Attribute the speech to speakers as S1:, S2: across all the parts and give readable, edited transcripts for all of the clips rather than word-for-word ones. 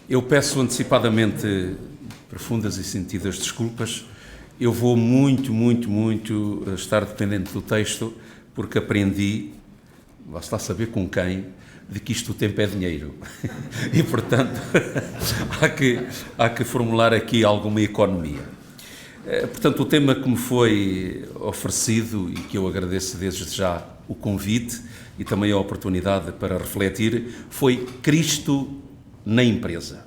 S1: Eu peço antecipadamente profundas e sentidas desculpas. Eu vou muito estar dependente do texto, porque aprendi, basta saber com quem, de que isto o tempo é dinheiro. E, portanto, há que formular aqui alguma economia. Portanto, o tema que me foi oferecido, e que eu agradeço desde já o convite e também a oportunidade para refletir, foi Cristo na empresa.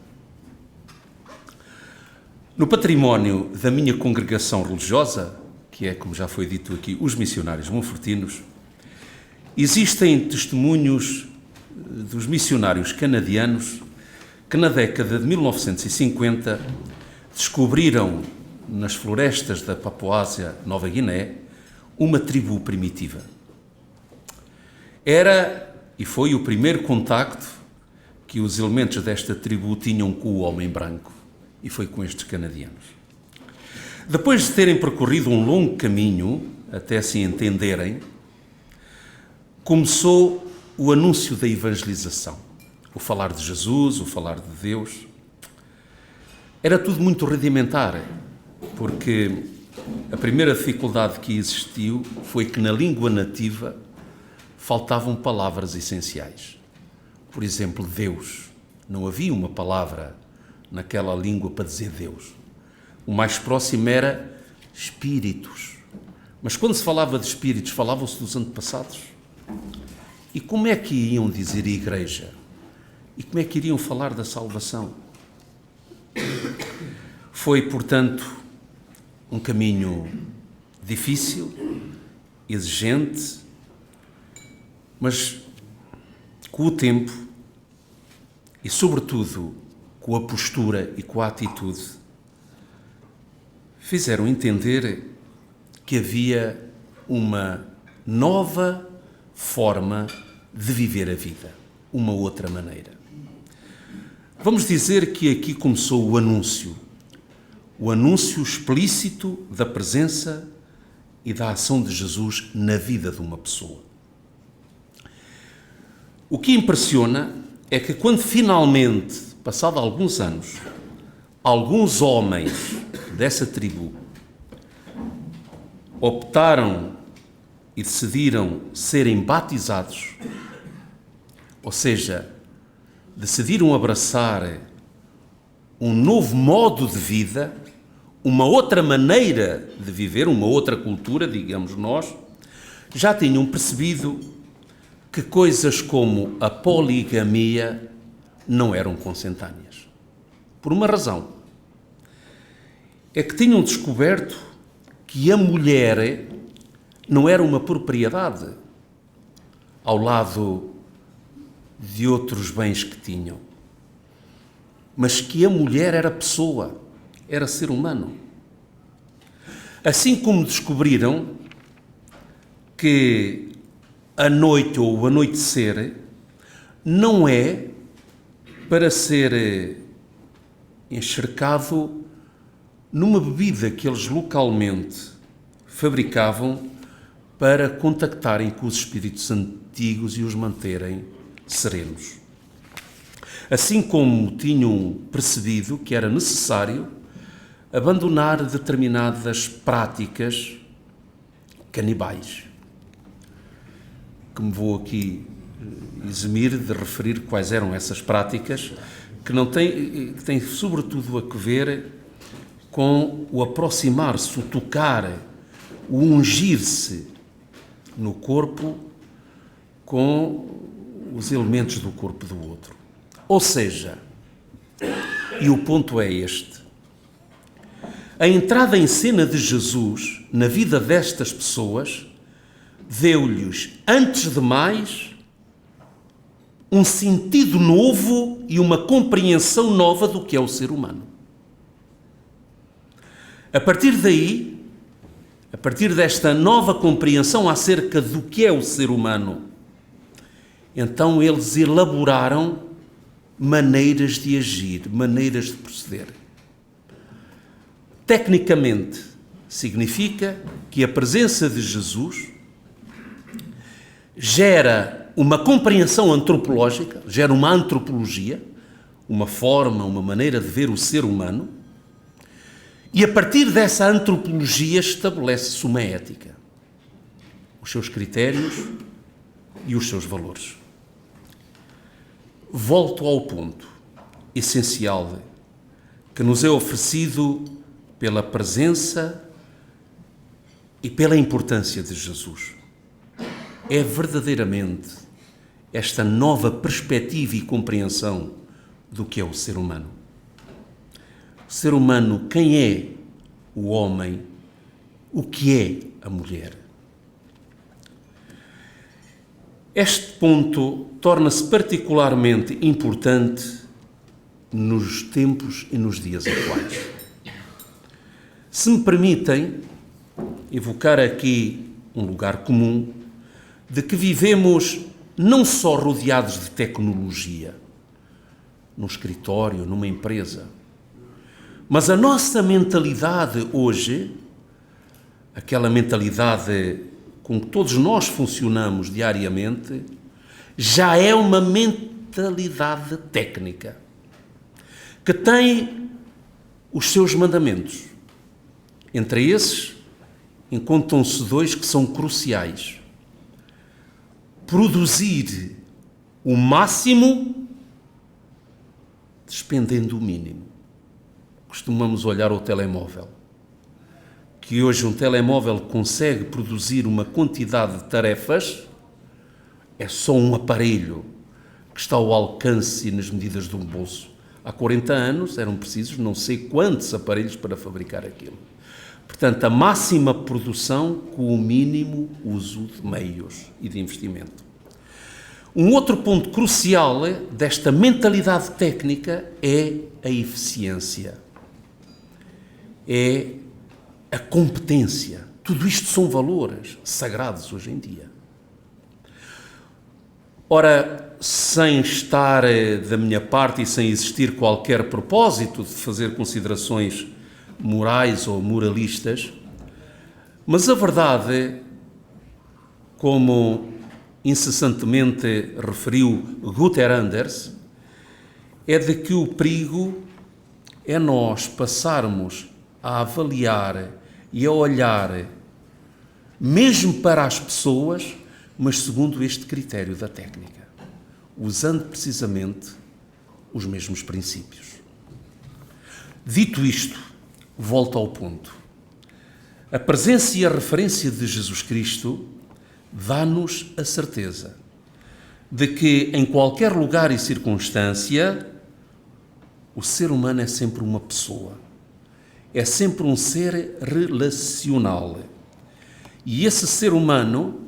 S1: No património da minha congregação religiosa, que é, como já foi dito aqui, os missionários monfortinos, existem testemunhos dos missionários canadianos que na década de 1950 descobriram nas florestas da Papuásia Nova Guiné uma tribo primitiva. Era e foi o primeiro contacto que os elementos desta tribo tinham com o homem branco, e foi com estes canadianos. Depois de terem percorrido um longo caminho, até se entenderem, começou o anúncio da evangelização, o falar de Jesus, o falar de Deus. Era tudo muito rudimentar, porque a primeira dificuldade que existiu foi que na língua nativa faltavam palavras essenciais. Por exemplo, Deus. Não havia uma palavra naquela língua para dizer Deus. O mais próximo era espíritos. Mas quando se falava de espíritos, falavam-se dos antepassados. E como é que iam dizer igreja? E como é que iriam falar da salvação? Foi, portanto, um caminho difícil, exigente, mas com o tempo e, sobretudo, com a postura e com a atitude, fizeram entender que havia uma nova forma de viver a vida, uma outra maneira. Vamos dizer que aqui começou o anúncio explícito da presença e da ação de Jesus na vida de uma pessoa. O que impressiona é que quando finalmente, passado alguns anos, alguns homens dessa tribo optaram e decidiram serem batizados, ou seja, decidiram abraçar um novo modo de vida, uma outra maneira de viver, uma outra cultura, digamos nós, já tinham percebido que coisas como a poligamia não eram consentâneas. Por uma razão. É que tinham descoberto que a mulher não era uma propriedade ao lado de outros bens que tinham, mas que a mulher era pessoa, era ser humano. Assim como descobriram que a noite ou o anoitecer não é para ser encharcado numa bebida que eles localmente fabricavam para contactarem com os espíritos antigos e os manterem serenos. Assim como tinham percebido que era necessário abandonar determinadas práticas canibais, que me vou aqui eximir de referir quais eram essas práticas, que têm sobretudo a ver com o aproximar-se, o tocar, o ungir-se no corpo com os elementos do corpo do outro. Ou seja, e o ponto é este, a entrada em cena de Jesus na vida destas pessoas deu-lhes, antes de mais, um sentido novo e uma compreensão nova do que é o ser humano. A partir daí, a partir desta nova compreensão acerca do que é o ser humano, então eles elaboraram maneiras de agir, maneiras de proceder. Tecnicamente, significa que a presença de Jesus gera uma compreensão antropológica, gera uma antropologia, uma forma, uma maneira de ver o ser humano, e a partir dessa antropologia estabelece-se uma ética, os seus critérios e os seus valores. Volto ao ponto essencial que nos é oferecido pela presença e pela importância de Jesus. É verdadeiramente esta nova perspectiva e compreensão do que é o ser humano. O ser humano, quem é o homem, o que é a mulher. Este ponto torna-se particularmente importante nos tempos e nos dias atuais. Se me permitem evocar aqui um lugar comum de que vivemos não só rodeados de tecnologia, num escritório, numa empresa, mas a nossa mentalidade hoje, aquela mentalidade com que todos nós funcionamos diariamente, já é uma mentalidade técnica, que tem os seus mandamentos. Entre esses, encontram-se dois que são cruciais. Produzir o máximo, despendendo o mínimo. Costumamos olhar o telemóvel, que hoje um telemóvel consegue produzir uma quantidade de tarefas, é só um aparelho que está ao alcance e nas medidas de um bolso. Há 40 anos eram precisos não sei quantos aparelhos para fabricar aquilo. Portanto, a máxima produção com o mínimo uso de meios e de investimento. Um outro ponto crucial desta mentalidade técnica é a eficiência, é a competência. Tudo isto são valores sagrados hoje em dia. Ora, sem estar da minha parte e sem existir qualquer propósito de fazer considerações morais ou moralistas, mas a verdade, como incessantemente referiu Guter Anders, é de que o perigo é nós passarmos a avaliar e a olhar mesmo para as pessoas, mas segundo este critério da técnica, usando precisamente os mesmos princípios. Dito isto, volto ao ponto. A presença e a referência de Jesus Cristo dá-nos a certeza de que em qualquer lugar e circunstância o ser humano é sempre uma pessoa, é sempre um ser relacional. E esse ser humano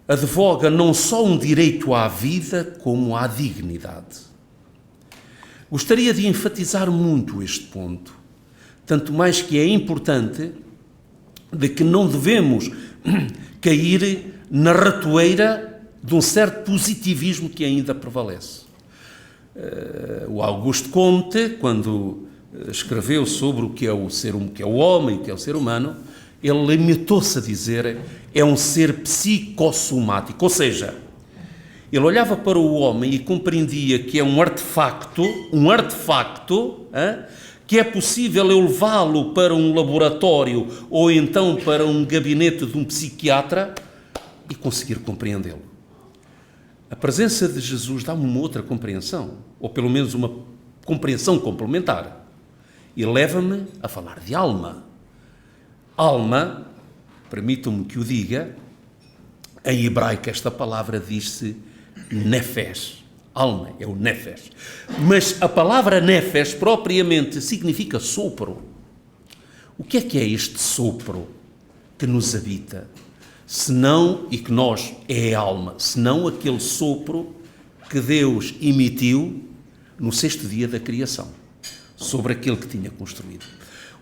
S1: advoga não só um direito à vida, como à dignidade. Gostaria de enfatizar muito este ponto, tanto mais que é importante de que não devemos cair na ratoeira de um certo positivismo que ainda prevalece. O Auguste Comte, quando escreveu sobre o que é o homem, o que é o ser humano, ele limitou-se a dizer é um ser psicossomático, ou seja, ele olhava para o homem e compreendia que é um artefacto, que é possível eu levá-lo para um laboratório ou então para um gabinete de um psiquiatra e conseguir compreendê-lo. A presença de Jesus dá-me uma outra compreensão, ou pelo menos uma compreensão complementar, e leva-me a falar de alma. Alma, permitam-me que o diga, em hebraico esta palavra diz-se nefesh. Alma é o nefesh. Mas a palavra nefesh propriamente significa sopro. O que é este sopro que nos habita? Senão, e que nós é a alma, senão aquele sopro que Deus emitiu no sexto dia da criação, sobre aquele que tinha construído.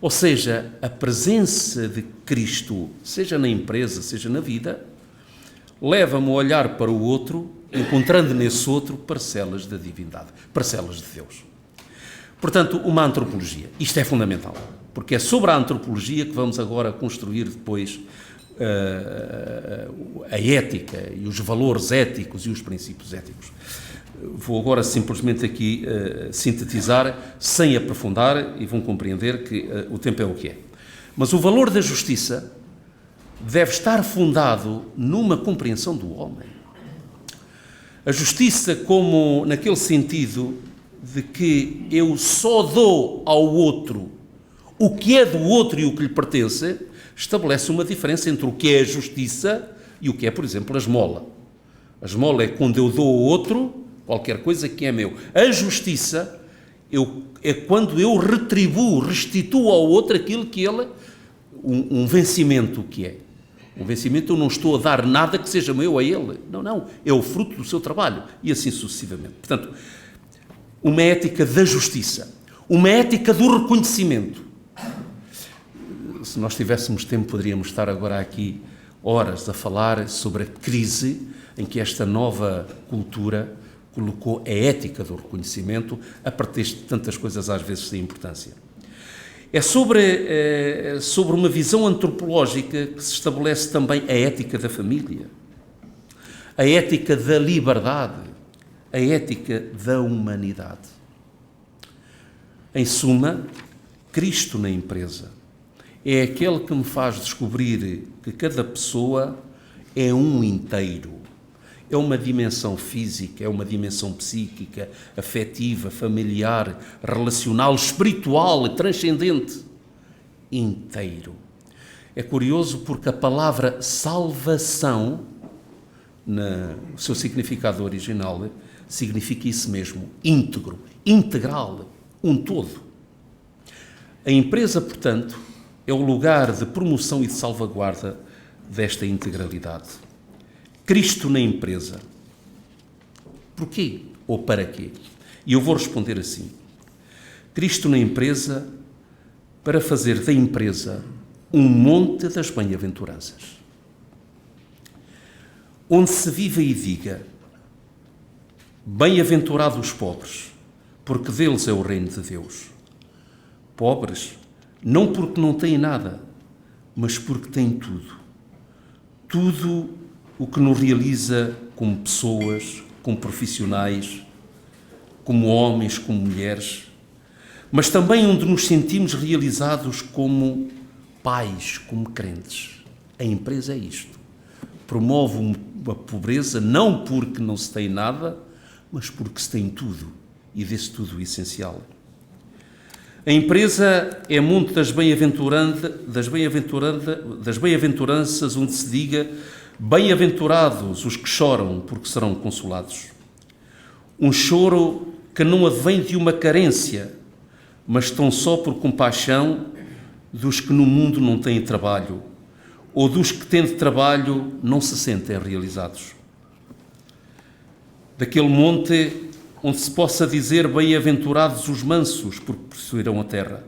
S1: Ou seja, a presença de Cristo, seja na empresa, seja na vida, leva-me a olhar para o outro, encontrando nesse outro parcelas da divindade, parcelas de Deus. Portanto, uma antropologia. Isto é fundamental, porque é sobre a antropologia que vamos agora construir depois a ética e os valores éticos e os princípios éticos. Vou agora simplesmente aqui sintetizar, sem aprofundar, e vão compreender que o tempo é o que é. Mas o valor da justiça deve estar fundado numa compreensão do homem. A justiça como naquele sentido de que eu só dou ao outro o que é do outro e o que lhe pertence, estabelece uma diferença entre o que é a justiça e o que é, por exemplo, a esmola. A esmola é quando eu dou ao outro qualquer coisa que é meu. A justiça é quando eu restituo ao outro aquilo que ele, um vencimento que é. Um vencimento, eu não estou a dar nada que seja meu a ele. Não, é o fruto do seu trabalho e assim sucessivamente. Portanto, uma ética da justiça, uma ética do reconhecimento. Se nós tivéssemos tempo, poderíamos estar agora aqui horas a falar sobre a crise em que esta nova cultura colocou a ética do reconhecimento a pretexto de tantas coisas às vezes sem importância. É sobre uma visão antropológica que se estabelece também a ética da família, a ética da liberdade, a ética da humanidade. Em suma, Cristo na empresa é aquele que me faz descobrir que cada pessoa é um inteiro. É uma dimensão física, é uma dimensão psíquica, afetiva, familiar, relacional, espiritual, transcendente. Inteiro. É curioso porque a palavra salvação, no seu significado original, significa isso mesmo, íntegro, integral, um todo. A empresa, portanto, é o lugar de promoção e de salvaguarda desta integralidade. Cristo na empresa. Porquê ou para quê? E eu vou responder assim. Cristo na empresa para fazer da empresa um monte das bem-aventuranças. Onde se vive e diga: bem-aventurados os pobres, porque deles é o reino de Deus. Pobres, não porque não têm nada, mas porque têm tudo. Tudo o que nos realiza como pessoas, como profissionais, como homens, como mulheres, mas também onde nos sentimos realizados como pais, como crentes. A empresa é isto. Promove uma pobreza não porque não se tem nada, mas porque se tem tudo, e desse tudo o essencial. A empresa é monte das bem-aventuranças, onde se diga: bem-aventurados os que choram, porque serão consolados. Um choro que não advém de uma carência, mas tão só por compaixão dos que no mundo não têm trabalho, ou dos que, tendo trabalho, não se sentem realizados. Daquele monte onde se possa dizer: bem-aventurados os mansos, porque possuirão a terra.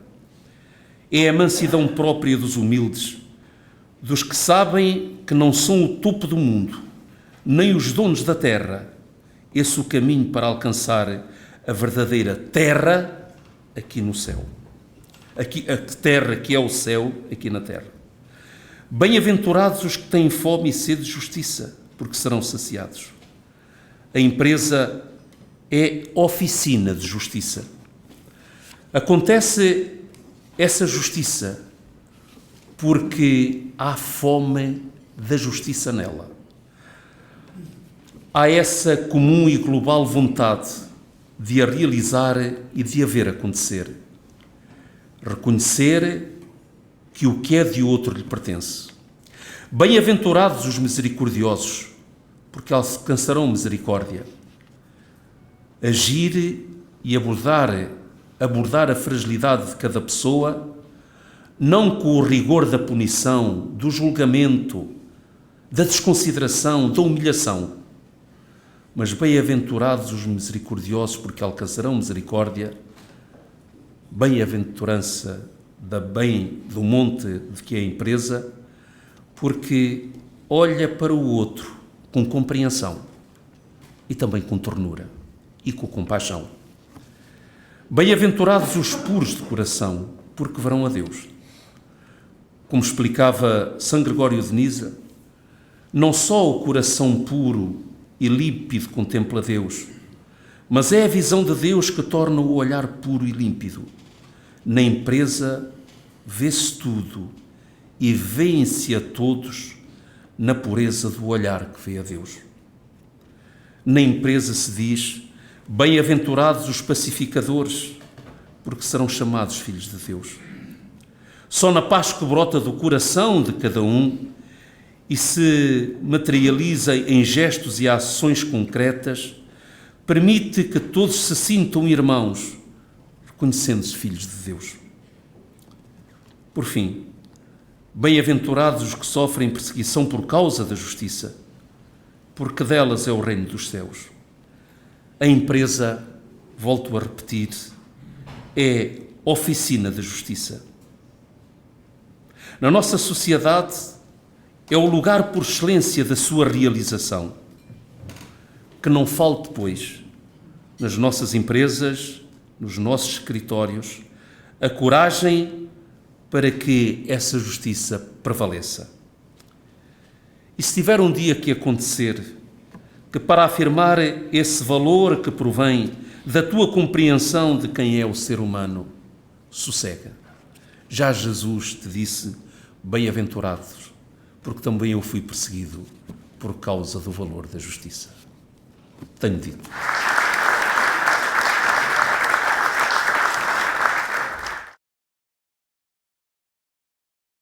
S1: É a mansidão própria dos humildes, dos que sabem que não são o topo do mundo, nem os donos da terra. Esse é o caminho para alcançar a verdadeira terra aqui no céu. Aqui, a terra que é o céu, aqui na terra. Bem-aventurados os que têm fome e sede de justiça, porque serão saciados. A empresa é oficina de justiça. Acontece essa justiça porque há fome da justiça nela. Há essa comum e global vontade de a realizar e de a ver acontecer. Reconhecer que o que é de outro lhe pertence. Bem-aventurados os misericordiosos, porque alcançarão misericórdia. Agir e abordar a fragilidade de cada pessoa, não com o rigor da punição, do julgamento, da desconsideração, da humilhação, mas bem-aventurados os misericordiosos, porque alcançarão misericórdia. Bem-aventurança do monte de que é a empresa, porque olha para o outro com compreensão e também com ternura e com compaixão. Bem-aventurados os puros de coração, porque verão a Deus. Como explicava São Gregório de Nisa, não só o coração puro e límpido contempla Deus, mas é a visão de Deus que torna o olhar puro e límpido. Na empresa vê-se tudo e vêem-se a todos na pureza do olhar que vê a Deus. Na empresa se diz: bem-aventurados os pacificadores, porque serão chamados filhos de Deus. Só na paz que brota do coração de cada um e se materializa em gestos e ações concretas, permite que todos se sintam irmãos, reconhecendo-se filhos de Deus. Por fim, bem-aventurados os que sofrem perseguição por causa da justiça, porque delas é o reino dos céus. A empresa, volto a repetir, é oficina da justiça. Na nossa sociedade, é o lugar por excelência da sua realização. Que não falte, pois, nas nossas empresas, nos nossos escritórios, a coragem para que essa justiça prevaleça. E se tiver um dia que acontecer, que para afirmar esse valor que provém da tua compreensão de quem é o ser humano, sossega. Já Jesus te disse: bem-aventurados, porque também eu fui perseguido por causa do valor da justiça. Tenho dito.